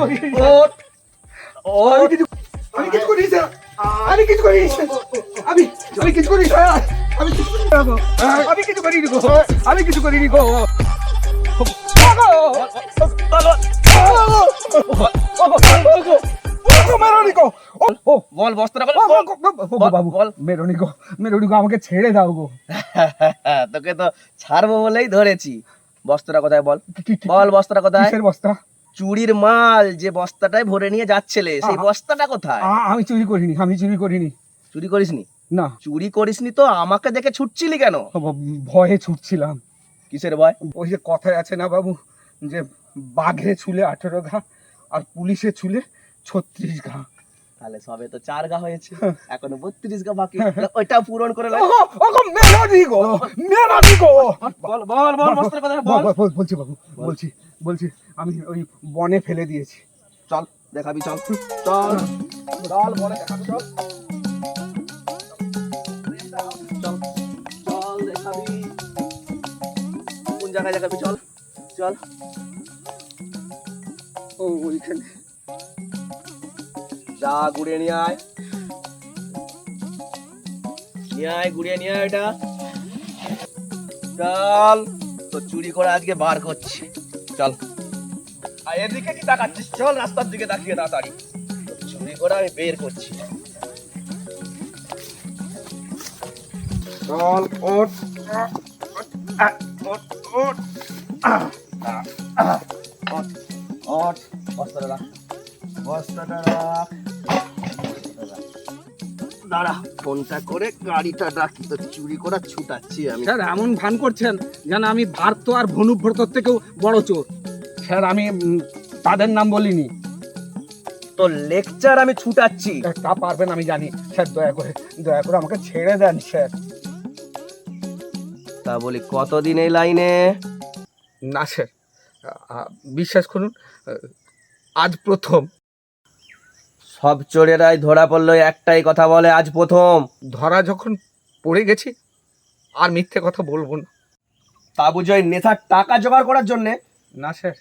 আমি কিছু করিনি স্যার, আমি কিছু করিনি স্যার, আমি কিছু করিনি স্যার, আমি কিছু করিনি গো, আমি কিছু করিনি গো, আমি কিছু করিনি গো। বল বস্তাটা বাবু মেরোনিকো আমাকে ছেড়ে দাও গো। তোকে তো ছাড়বো বলেই ধরেছি। বস্তাটা কোথায় বল, বল বস্তাটা কোথায়? কিসের বস্তা? চুরির মাল যে বস্তাটায় ভরে নিয়ে যাচ্ছিলে, সেই বস্তাটা কোথায়? আমি চুরি করিনি, আমি চুরি করিনি। চুরি করিসনি? না। চুরি করিসনি তো আমাকে দেখে ছুটছিলি কেন? ভয়ে ছুটছিলাম। কিসের ভয়? ওই যে কথায় আছে না বাবু, যে বাঘে ছুলে 18 ঘা আর পুলিশে ছুলে 36 ঘা। তাহলে সবে তো 4 ঘা হয়েছে, এখনো 32 ঘা বাকি। ওইটা পূরণ করে নাও। বল বল বল বস্তার কথা বল। বলছি বাবু, বলছি আমি ওই বনে ফেলে দিয়েছি। চল দেখাবি, চল চল চল বনে দেখাবি, চল চল চল দেখাবি। কোন জায়গায় দেখাবি? চল চল। ও ওইখানে যা ঘুরে নিয়ে আয়, ঘুরিয়ে নিয়ে আয় এটা। চল, তো চুরি করে আজকে বার করছি। চল, আর এদিকে কি তাকাচ্ছিস? চল রাস্তার দিকে তাকিয়ে তাড়াতাড়ি, চুরি করে আমি বের করছি। চল ওঠ ওঠ ওঠ ওঠ, বস্তাটা রাখ, বস্তাটা রাখ। দাঁড়া, ফোনটা করে গাড়িটা ডাকি, তো চুরি করা ছুটাচ্ছি আমি। স্যার এমন ভান করছেন যেন আমি ভারত আর ভনুব্রতর থেকেও বড় চোর। স্যার আমি তাদের নাম বলিনি। তো লেকচার আমি ছুটাচ্ছি। তা পারবেন আমি জানি স্যার, দয়া করে আমাকে ছেড়ে দেন স্যার। তা বলি কতদিন এই লাইনে? না স্যার, বিশ্বাস করুন, আজ প্রথম। সব চোরেরাই ধরা পড়লো একটাই কথা বলে, আজ প্রথম। ধরা যখন পড়ে গেছি আর মিথ্যে কথা বলবো না। তা বুঝি ওই নেশার টাকা জোগাড় করার জন্যে? না স্যার,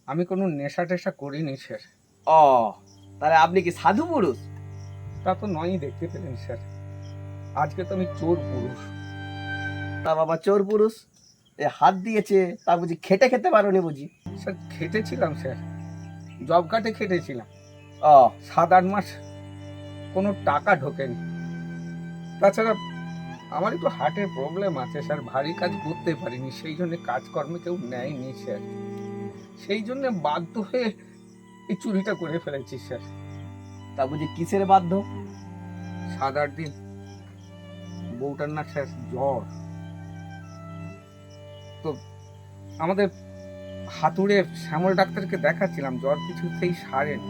আমি কোনো নেশা টেশা করিনি স্যার। ও, তাহলে আপনি কি সাধু পুরুষ? তা তো নয়ই, দেখতে পেলেন স্যার, আজকে তো আমি চোর পুরুষ। তা বাবা চোর পুরুষ, এ হাত দিয়েছে, তা বুঝি খেটে খেতে পারোনি বুঝি? স্যার খেটেছিলাম স্যার, জব কার্ডে খেটেছিলাম। ও, 7-8 মাস কোনো টাকা ঢোকেনি। তাছাড়া আমার একটু হার্টের প্রবলেম আছে স্যার, ভারী কাজ করতে পারিনি, সেই জন্য কাজকর্মে কেউ নেয়নি স্যার। সেই জন্য বাধ্য হয়ে এই চুরিটা করে ফেলেছি স্যার। তা বুঝি কিসের বাধ্য? 7-8 দিন বউটার না স্যার জ্বর, তো আমাদের হাতুড়ে শ্যামল ডাক্তারকে দেখাচ্ছিলাম, জ্বর কিছুতেই সারেনি।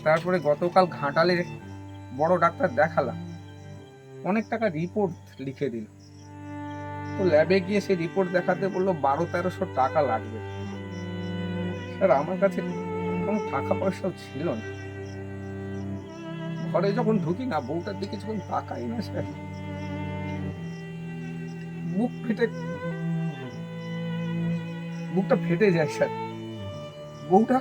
তারপরে গতকাল ঘাটালে বড় ডাক্তার দেখালাম, অনেক টাকা রিপোর্ট লিখে দিল। তো ল্যাবে গিয়ে সেই রিপোর্ট দেখাতে বললো 1200-1300 টাকা লাগবে। স্যার আমার কাছে কোনো টাকা পয়সাও ছিল না। ঘরে যখন ঢুকি না, বউটার দিকে যখন তাকাই না স্যার, বুকটা ফেটে যায় স্যার। বউটা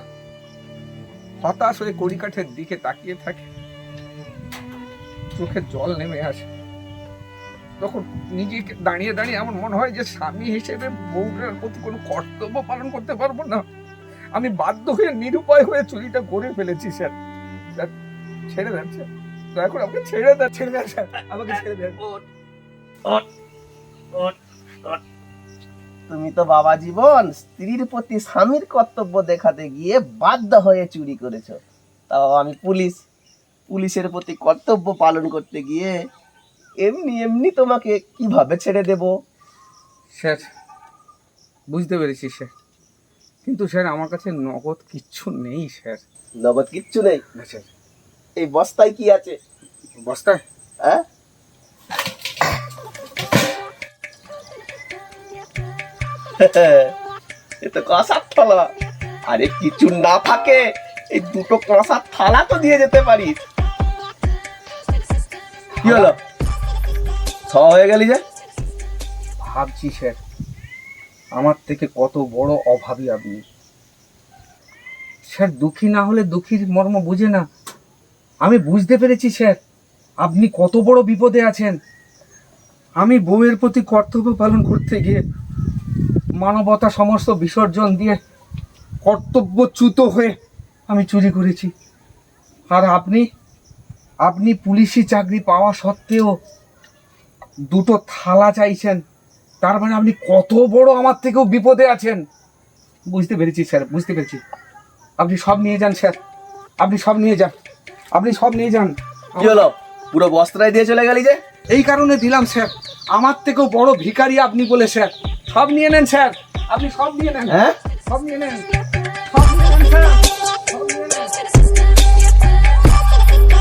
হতাশ হয়ে কড়িকাঠের দিকে তাকিয়ে থাকে, চোখে জল নেমে আসে। তখন নিজেকে দাঁড়িয়ে দাঁড়িয়ে এমন মনে হয় যে স্বামী হিসেবে বউটার প্রতি কোনো কর্তব্য পালন করতে পারবো না। আমি বাধ্য হয়ে নিরুপায় হয়ে চুরিটা করে ফেলেছি স্যার। ছেড়ে দেন স্যার, দয়া করে আমাকে ছেড়ে দেন স্যার, আমাকে ছেড়ে দেন। তুমি তো বাবা জীবন স্ত্রীর প্রতি স্বামীর কর্তব্য দেখাতে গিয়ে বাধ্য হয়ে চুরি করেছো। তাও আমি পুলিশের প্রতি কর্তব্য পালন করতে গিয়ে এমনি এমনি তোমাকে কিভাবে ছেড়ে দেব? স্যার বুঝতে পেরেছি স্যার, কিন্তু স্যার আমার কাছে নগদ কিচ্ছু নেই স্যার। নগদ কিচ্ছু নেই? না স্যার। এই বস্তায় কি আছে? বস্তায়? হ্যাঁ, এ তো কাঁসার থালা। আরে কিছু না থাকে, এই দুটো কাঁসার থালা তো দিয়ে যেতে পারিস। কি হলো, সব হয়ে গেলি যে? ভাবছি স্যার, আমার থেকে কত বড় অভাবী আপনি। স্যার দুঃখী না হলে দুঃখীর মর্ম বুঝে না। আমি বুঝতে পেরেছি স্যার আপনি কত বড় বিপদে আছেন। আমি বউয়ের প্রতি কর্তব্য পালন করতে গিয়ে মানবতা সমস্ত বিসর্জন দিয়ে কর্তব্যচ্যুত হয়ে আমি চুরি করেছি। আর আপনি পুলিশি চাকরি পাওয়া সত্ত্বেও দুটো থালা চাইছেন, তার মানে আপনি কত বড় আমার থেকেও বিপদে আছেন। বুঝতে পেরেছি স্যার, বুঝতে পেরেছি। আপনি সব নিয়ে যান স্যার, আপনি সব নিয়ে যান, আপনি সব নিয়ে যান। কি হলো, পুরো বস্ত্রাই দিয়ে চলে গেলি যে? এই কারণে দিলাম স্যার, আমার থেকেও বড় ভিখারি আপনি বলে স্যার। সব নিয়ে নেন স্যার, আপনি সব নিয়ে নেন, হ্যাঁ, সব নিয়ে নেন।